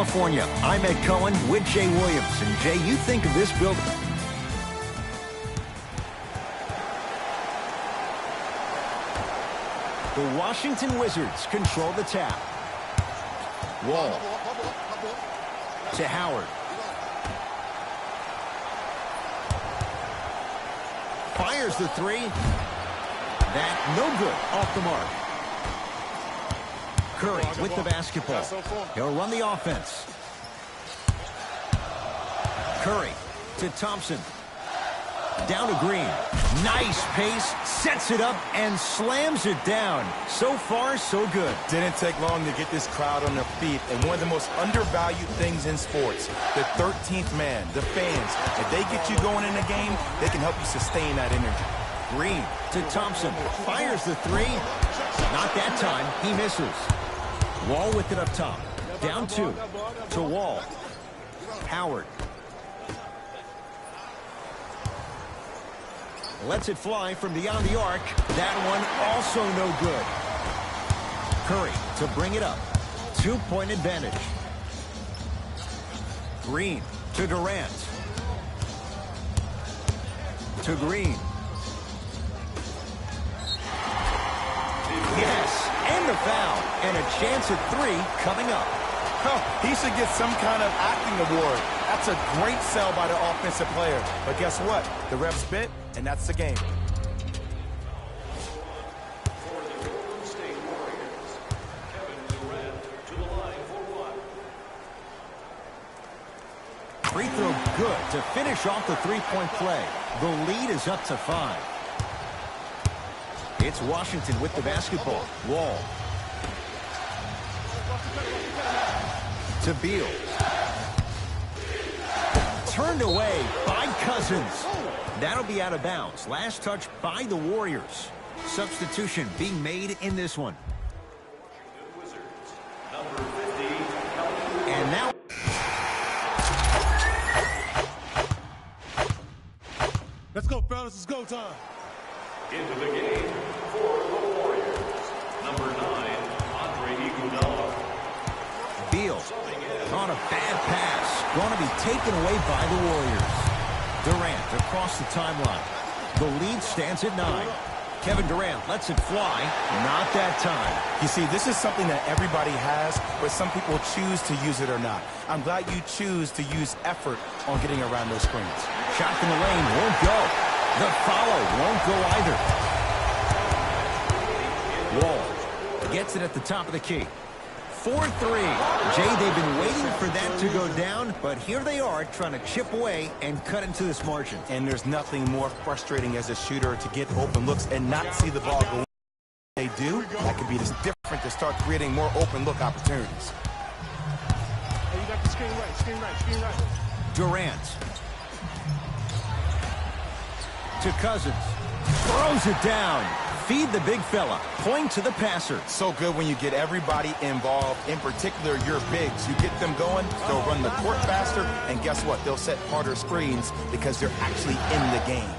California. I'm Ed Cohen with Jay Williams. And Jay, you think of this building. The Washington Wizards control the tap. Wall. To Howard. Fires the three. That no good. Off the mark. Curry with the basketball. He'll run the offense. Curry to Thompson. Down to Green. Nice pace. Sets it up and slams it down. So far, so good. Didn't take long to get this crowd on their feet. And one of the most undervalued things in sports, the 13th man, the fans. If they get you going in a game, they can help you sustain that energy. Green to Thompson. Fires the three. Not that time. He misses. Wall with it up top. Down two. To Wall. Howard. Lets it fly from beyond the arc. That one also no good. Curry to bring it up. 2-point advantage. Green to Durant. To Green. Yes, and the foul. And a chance at three coming up. He should get some kind of acting award. That's a great sell by the offensive player. But guess what? The refs bit, and that's the game. Free throw good to finish off the three-point play. The lead is up to 5. It's Washington with the basketball. Wall. To Beal. Turned away by Cousins. That'll be out of bounds. Last touch by the Warriors. Substitution being made in this one. And now. Let's go, fellas. It's go time. Into the game for the Warriors. Number 9, Andre Iguodala. Beal on a bad pass. Going to be taken away by the Warriors. Durant across the timeline. The lead stands at 9. Kevin Durant lets it fly. Not that time. You see, this is something that everybody has, but some people choose to use it or not. I'm glad you choose to use effort on getting around those screens. Shot from the lane won't go. The follow won't go either. Wall gets it at the top of the key. 4-3. Jay, they've been waiting for that to go down, but here they are trying to chip away and cut into this margin. And there's nothing more frustrating as a shooter to get open looks and not see the ball go. They do, that could be this different to start creating more open look opportunities. Hey, you got the screen right. Durant. To Cousins. Throws it down. Feed the big fella. Point to the passer. So good when you get everybody involved, in particular your bigs. You get them going, they'll run the court faster, and guess what? They'll set harder screens because they're actually in the game.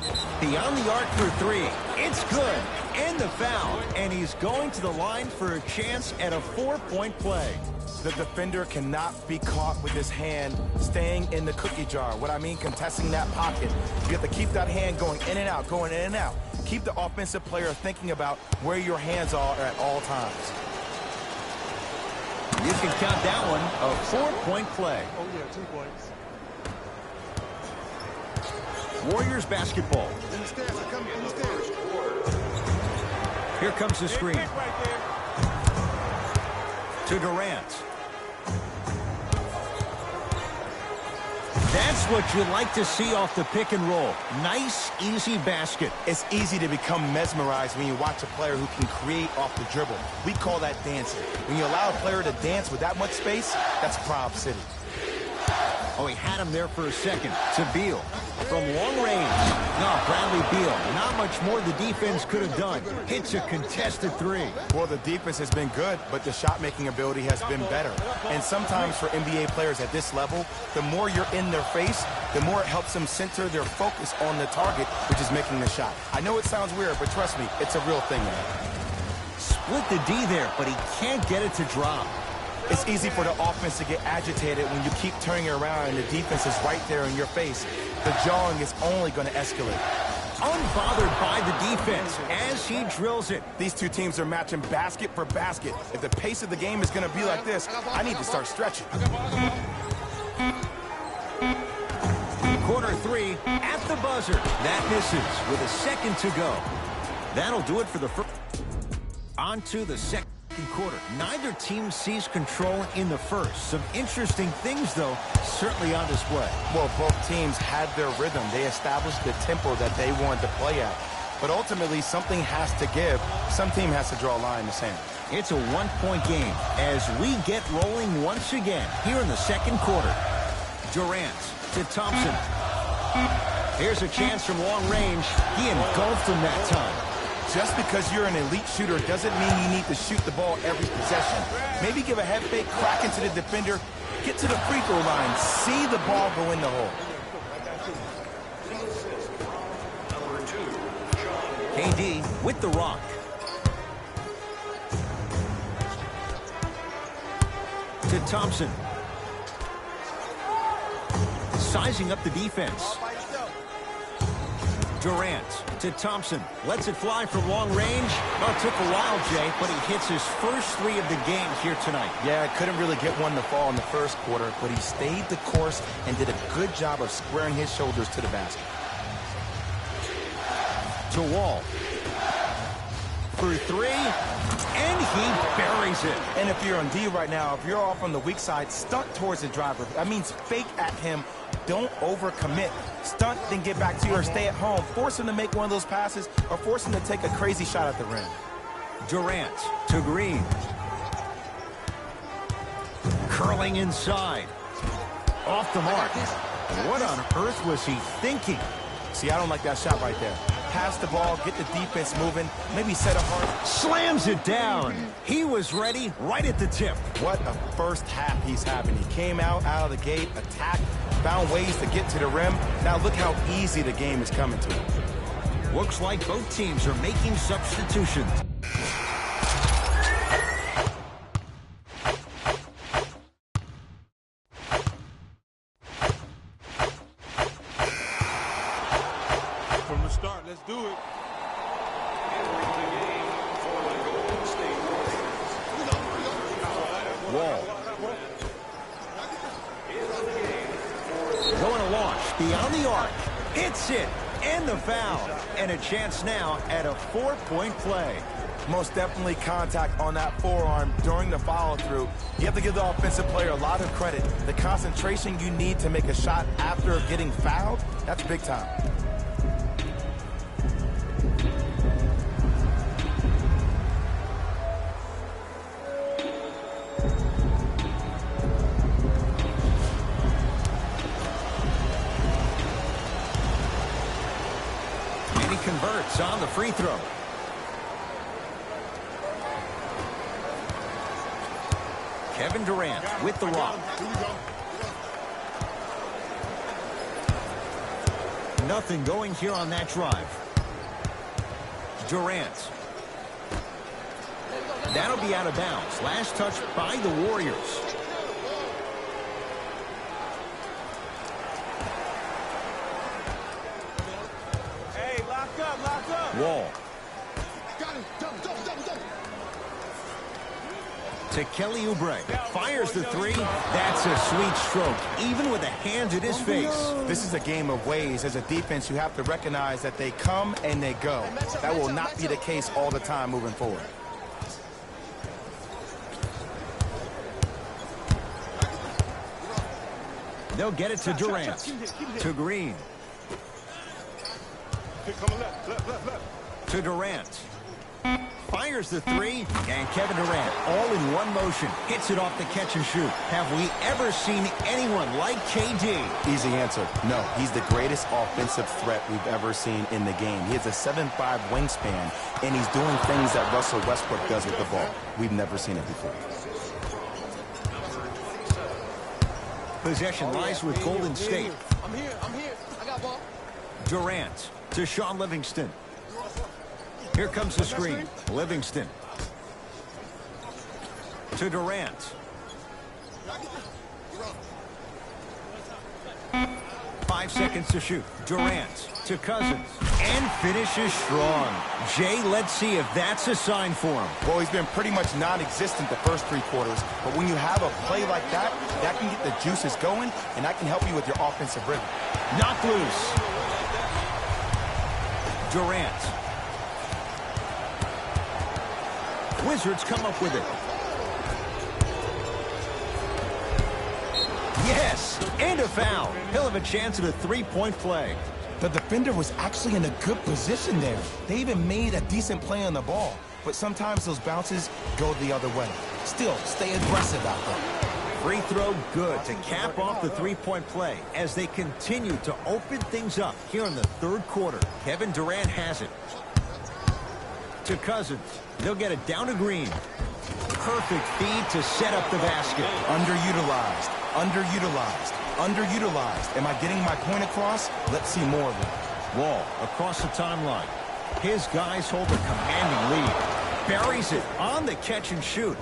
Beyond the arc for three. It's good. And the foul. And he's going to the line for a chance at a 4-point play. The defender cannot be caught with his hand staying in the cookie jar. What I mean, contesting that pocket. You have to keep that hand going in and out, going in and out. Keep the offensive player thinking about where your hands are at all times. You can count that one a 4-point play. Oh, yeah, 2 points. Warriors basketball. In the stairs, they're coming in the stairs. Here comes the screen. Right there. To Durant. That's what you like to see off the pick and roll. Nice, easy basket. It's easy to become mesmerized when you watch a player who can create off the dribble. We call that dancing. When you allow a player to dance with that much space, that's Prob City. Oh, he had him there for a second. To Beal. From long range. No, Bradley Beal. Not much more the defense could have done. Hits a contested three. Well, the defense has been good, but the shot-making ability has been better. And sometimes for NBA players at this level, the more you're in their face, the more it helps them center their focus on the target, which is making the shot. I know it sounds weird, but trust me, it's a real thing, man. Split the D there, but he can't get it to drop. It's easy for the offense to get agitated when you keep turning around and the defense is right there in your face. The jawing is only going to escalate. Unbothered by the defense as he drills it. These two teams are matching basket for basket. If the pace of the game is going to be like this, I need to start stretching. Quarter 3 at the buzzer. That misses with a second to go. That'll do it for the first. On to the second quarter. Neither team sees control in the first. Some interesting things, though, certainly on display. Well, both teams had their rhythm. They established the tempo that they wanted to play at. But ultimately, something has to give. Some team has to draw a line in the sand. It's a one-point game as we get rolling once again here in the second quarter. Durant to Thompson. Here's a chance from long range. He engulfed him that time. Just because you're an elite shooter doesn't mean you need to shoot the ball every possession. Maybe give a head fake, crack into the defender, get to the free throw line, see the ball go in the hole. KD with the rock. To Thompson. Sizing up the defense. Durant to Thompson. Lets it fly from long range. Well, it took a while, Jay, but he hits his first 3 of the game here tonight. Yeah, couldn't really get one to fall in the first quarter, but he stayed the course and did a good job of squaring his shoulders to the basket. To Wall. For 3, and he buries it. And if you're on D right now, if you're off on the weak side, stunt towards the driver. That means fake at him. Don't overcommit. Stunt, then get back to you or stay at home. Force him to make one of those passes or force him to take a crazy shot at the rim. Durant to Green. Curling inside. Off the mark. What on earth was he thinking? See, I don't like that shot right there. Pass the ball, get the defense moving, maybe set a hard. Slams it down. He was ready right at the tip. What a first half he's having. He came out of the gate, attacked, found ways to get to the rim. Now look how easy the game is coming to him. Looks like both teams are making substitutions. From the start, let's do it. Wall. Going to launch beyond the arc. Hits it. And the foul. And a chance now at a 4-point play. Most definitely contact on that forearm during the follow-through. You have to give the offensive player a lot of credit. The concentration you need to make a shot after getting fouled, that's big time. Converts on the free throw. Kevin Durant with the rock. Nothing going here on that drive. Durant. That'll be out of bounds. Last touch by the Warriors. Wall. To Kelly Oubre. Fires the 3. That's a sweet stroke, even with a hand at his face. This is a game of ways. As a defense, you have to recognize that they come and they go. That will not be the case all the time moving forward. They'll get it to Durant. To Green. To Durant. Fires the 3, and Kevin Durant, all in one motion, hits it off the catch and shoot. Have we ever seen anyone like KD? Easy answer. No, he's the greatest offensive threat we've ever seen in the game. He has a 7'5" wingspan, and he's doing things that Russell Westbrook does with the ball. We've never seen it before. Possession lies with Golden State. I'm here. I got ball. Durant to Shaun Livingston. Here comes the screen. Livingston. To Durant. 5 seconds to shoot. Durant to Cousins. And finishes strong. Jay, let's see if that's a sign for him. Well, he's been pretty much non-existent the first 3 quarters, but when you have a play like that, that can get the juices going, and that can help you with your offensive rhythm. Knocked loose. Durant. Wizards come up with it. Yes, and a foul. He'll have a chance at a 3-point play. The defender was actually in a good position there. They even made a decent play on the ball, but sometimes those bounces go the other way. Still, stay aggressive out there. Free throw good to cap off the 3-point play as they continue to open things up here in the 3rd quarter. Kevin Durant has it. To Cousins. They'll get it down to Green. Perfect feed to set up the basket. Underutilized, underutilized, underutilized. Am I getting my point across? Let's see more of it. Wall across the timeline. His guys hold a commanding lead. Buries it on the catch and shoot.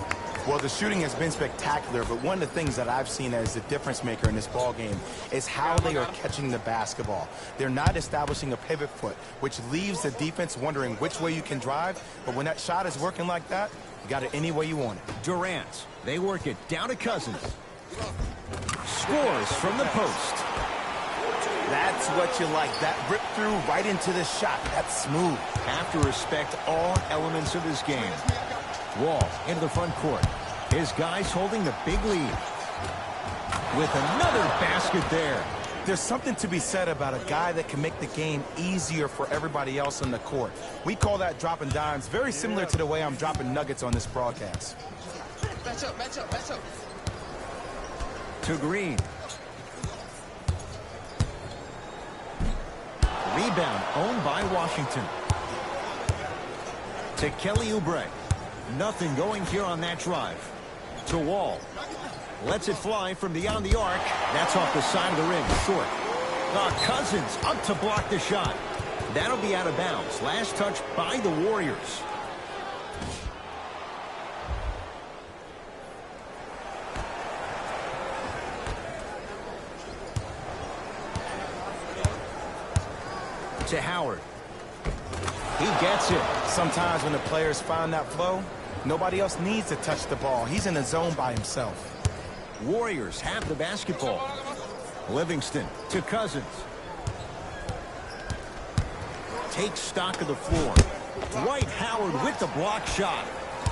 Well, the shooting has been spectacular, but one of the things that I've seen as the difference maker in this ball game is how they are catching the basketball. They're not establishing a pivot foot, which leaves the defense wondering which way you can drive, but when that shot is working like that, you got it any way you want it. Durant. They work it down to Cousins. Scores from the post. That's what you like. That rip through right into the shot. That's smooth. Have to respect all elements of his game. Wall into the front court. His guys holding the big lead. With another basket there. There's something to be said about a guy that can make the game easier for everybody else on the court. We call that dropping dimes, very similar to the way I'm dropping nuggets on this broadcast. Match up, match up, match up. To Green. Rebound owned by Washington. To Kelly Oubre. Nothing going here on that drive. To Wall. Lets it fly from beyond the arc. That's off the side of the rim. Short. Cousins up to block the shot. That'll be out of bounds. Last touch by the Warriors. To Howard. He gets it. Sometimes when the players find that flow, nobody else needs to touch the ball. He's in the zone by himself. Warriors have the basketball. Livingston to Cousins. Takes stock of the floor. Dwight Howard with the block shot.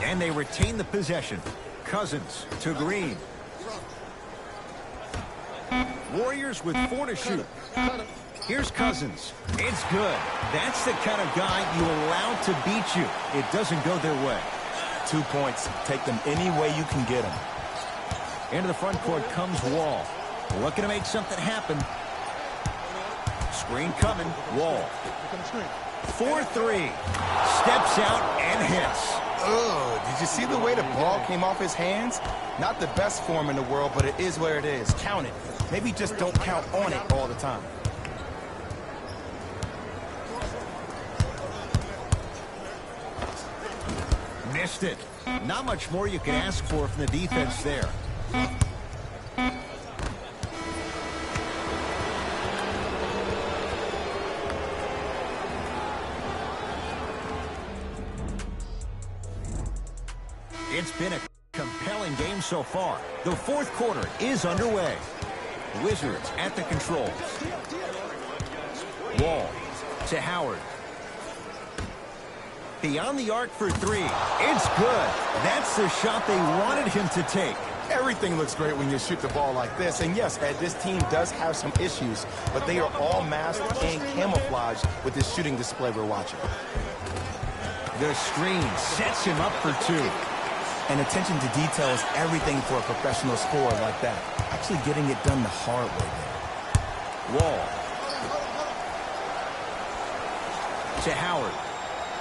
And they retain the possession. Cousins to Green. Warriors with 4 to shoot. Here's Cousins. It's good. That's the kind of guy you allow to beat you. It doesn't go their way. 2 points. Take them any way you can get them. Into the front court comes Wall. Looking to make something happen. Screen coming. Wall. 4-3. Steps out and hits. Oh, did you see the way the ball came off his hands? Not the best form in the world, but it is where it is. Count it. Maybe just don't count on it all the time. Missed it. Not much more you can ask for from the defense there. It's been a compelling game so far. The 4th quarter is underway. Wizards at the controls. Wall to Howard. Beyond the arc for 3. It's good. That's the shot they wanted him to take. Everything looks great when you shoot the ball like this. And yes, Ed, this team does have some issues, but they are all masked and camouflaged with this shooting display we're watching. The screen sets him up for 2. And attention to detail is everything for a professional scorer like that. Actually getting it done the hard way there. Wall. To Howard.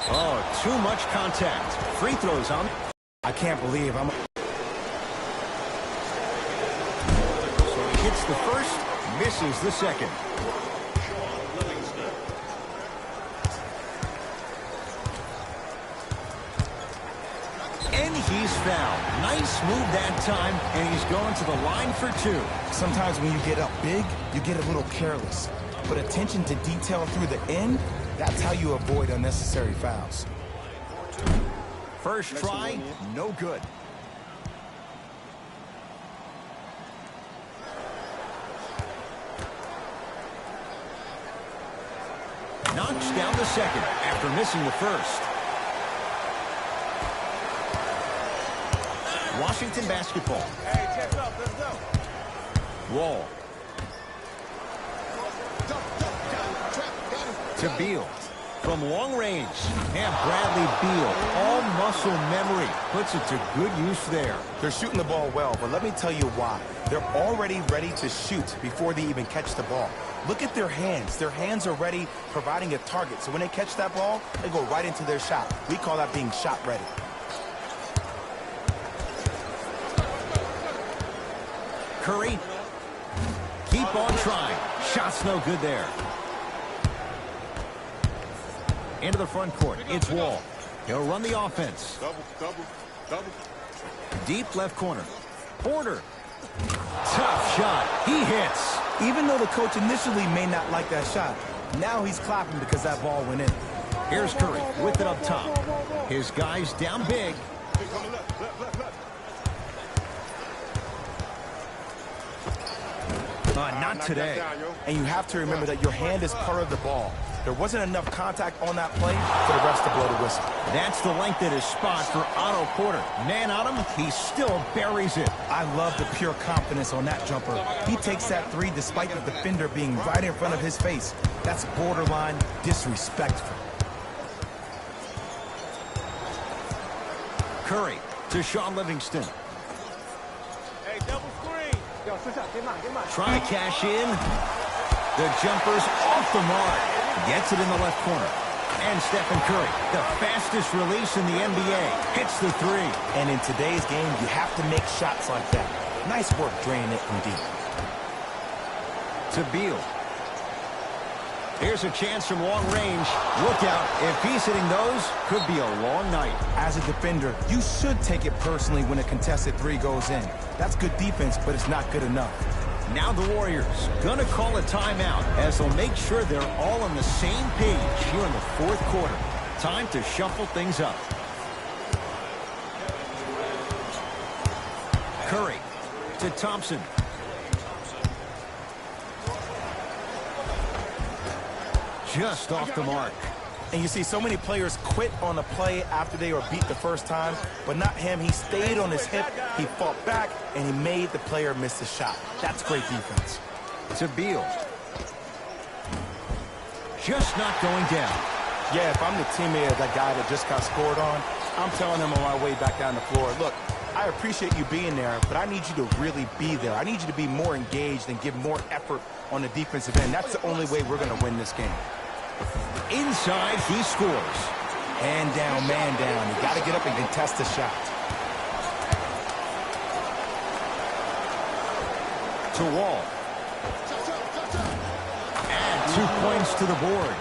Oh, too much contact. Free throws on. I can't believe I'm... So he hits the first, misses the second. And he's fouled. Nice move that time, and he's going to the line for two. Sometimes when you get up big, you get a little careless. But attention to detail through the end, that's how you avoid unnecessary fouls. First try, no good. Knocks down the second after missing the first. Washington basketball. Hey, chest up, let's go. Wall. To Beal. From long range. And Bradley Beal, all muscle memory, puts it to good use there. They're shooting the ball well, but let me tell you why. They're already ready to shoot before they even catch the ball. Look at their hands. Their hands are ready, providing a target. So when they catch that ball, they go right into their shot. We call that being shot ready. Curry. Keep on trying. Shot's no good there. Into the front court. It's Wall. He'll run the offense. Double. Deep left corner. Porter. Tough shot. He hits. Even though the coach initially may not like that shot, now he's clapping because that ball went in. Here's Curry with it up top. His guys down big. Not today. And you have to remember that your hand is part of the ball. There wasn't enough contact on that play for the refs to blow the whistle. That's the length at his spot for Otto Porter. Man on him, he still buries it. I love the pure confidence on that jumper. He takes that three despite the defender being right in front of his face. That's borderline disrespectful. Curry to Shaun Livingston. Hey, double screen. Yo, switch up. Get mine. Trying to cash in. The jumper's off the mark. Gets it in the left corner. And Stephen Curry, the fastest release in the NBA, hits the three. And in today's game, you have to make shots like that. Nice work draining it from deep. To Beal. Here's a chance from long range. Look out. If he's hitting those, could be a long night. As a defender, you should take it personally when a contested three goes in. That's good defense, but it's not good enough. Now the Warriors gonna call a timeout as they'll make sure they're all on the same page here in the fourth quarter. Time to shuffle things up. Curry to Thompson. Just off the mark. And you see so many players quit on a play after they were beat the first time, but not him. He stayed on his hip, he fought back, and he made the player miss the shot. That's great defense. To Beal. Just not going down. Yeah, if I'm the teammate of that guy that just got scored on, I'm telling him on my way back down the floor, look, I appreciate you being there, but I need you to really be there. I need you to be more engaged and give more effort on the defensive end. That's the only way we're going to win this game. Inside, he scores. Man down. You got to get up and contest the shot. To Wall. And 2 points to the board.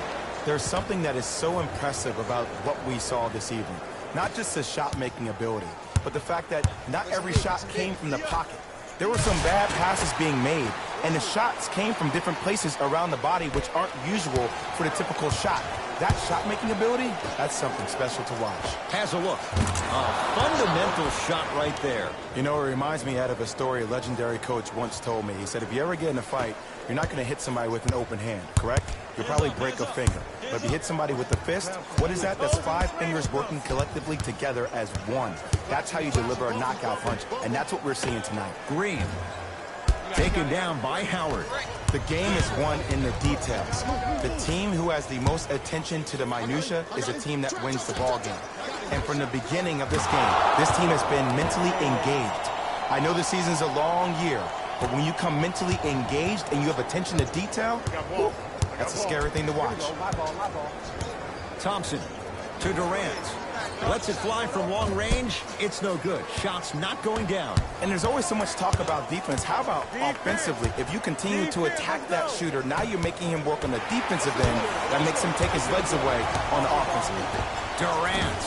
There's something that is so impressive about what we saw this evening. Not just the shot-making ability, but the fact that not every shot came from the pocket. There were some bad passes being made, and the shots came from different places around the body, which aren't usual for the typical shot. That shot-making ability, that's something special to watch. Has a look. A fundamental shot right there. You know, it reminds me out of a story a legendary coach once told me. He said, if you ever get in a fight, you're not going to hit somebody with an open hand, correct? You'll probably break a finger. But if you hit somebody with a fist, what is that? That's 5 fingers working collectively together as one. That's how you deliver a knockout punch, and that's what we're seeing tonight. Green. Taken down by Howard. The game is won in the details. The team who has the most attention to the minutia is a team that wins the ball game. And from the beginning of this game, this team has been mentally engaged. I know the season's a long year, but when you come mentally engaged and you have attention to detail, whew, that's a scary thing to watch. Thompson to Durant. Lets it fly from long range. It's no good. Shots not going down. And there's always so much talk about defense. How about offensively? If you continue to attack that shooter, now you're making him work on the defensive end. That makes him take his legs away on the offensive end. Durant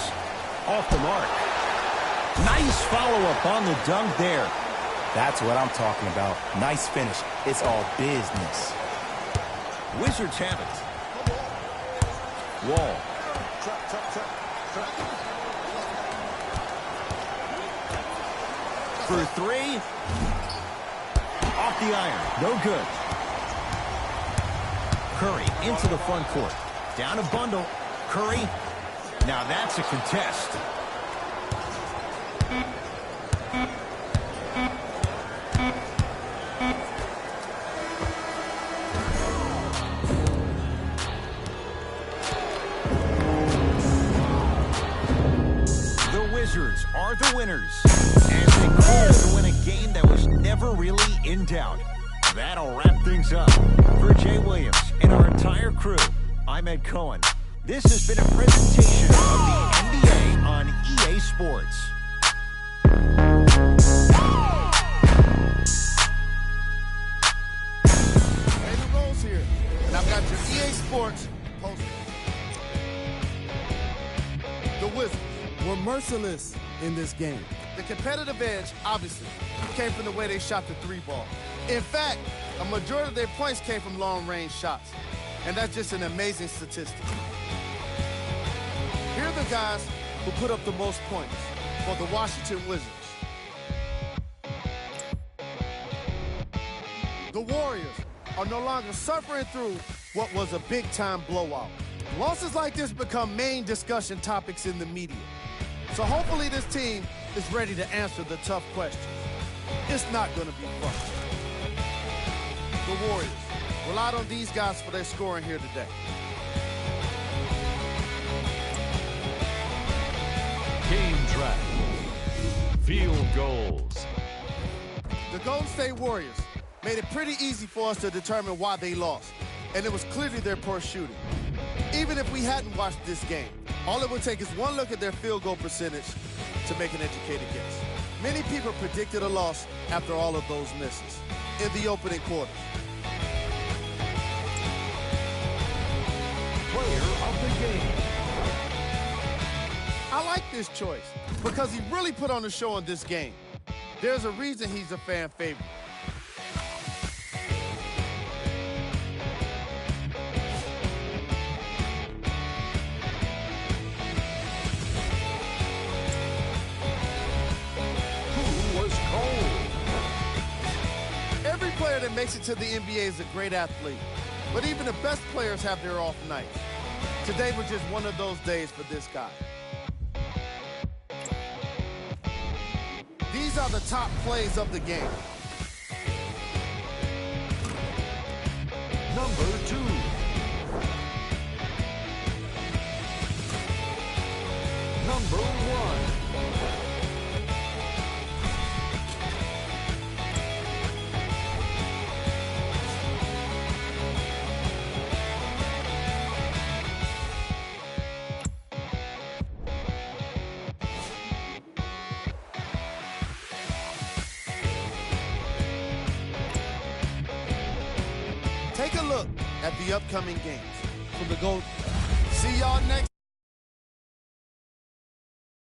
off the mark. Nice follow-up on the dunk there. That's what I'm talking about. Nice finish. It's all business. Wizards have it. Wall. For three. Off the iron. No good. Curry into the front court. Down a bundle. Curry. Now that's a contest. The Wizards are the winners, as they call to win a game that was never really in doubt. That'll wrap things up. For Jay Williams and our entire crew, I'm Ed Cohen. This has been a presentation of the NBA on EA Sports. David Rose here, and I've got your EA Sports poster. The Wizards were merciless in this game. The competitive edge, obviously, came from the way they shot the three ball. In fact, a majority of their points came from long-range shots, and that's just an amazing statistic. Here are the guys who put up the most points for the Washington Wizards. The Warriors are no longer suffering through what was a big-time blowout. Losses like this become main discussion topics in the media. So hopefully this team is ready to answer the tough questions. It's not going to be fun. The Warriors relied on these guys for their scoring here today. Game track. Field goals. The Golden State Warriors made it pretty easy for us to determine why they lost, and it was clearly their poor shooting. Even if we hadn't watched this game, all it would take is one look at their field goal percentage to make an educated guess. Many people predicted a loss after all of those misses in the opening quarter. Player of the game. I like this choice because he really put on a show in this game. There's a reason he's a fan favorite. Who was cold? Every player that makes it to the NBA is a great athlete, but even the best players have their off nights. Today was just one of those days for this guy. These are the top plays of the game. Number 2. Number 1. Take a look at the upcoming games from the Gold. See y'all next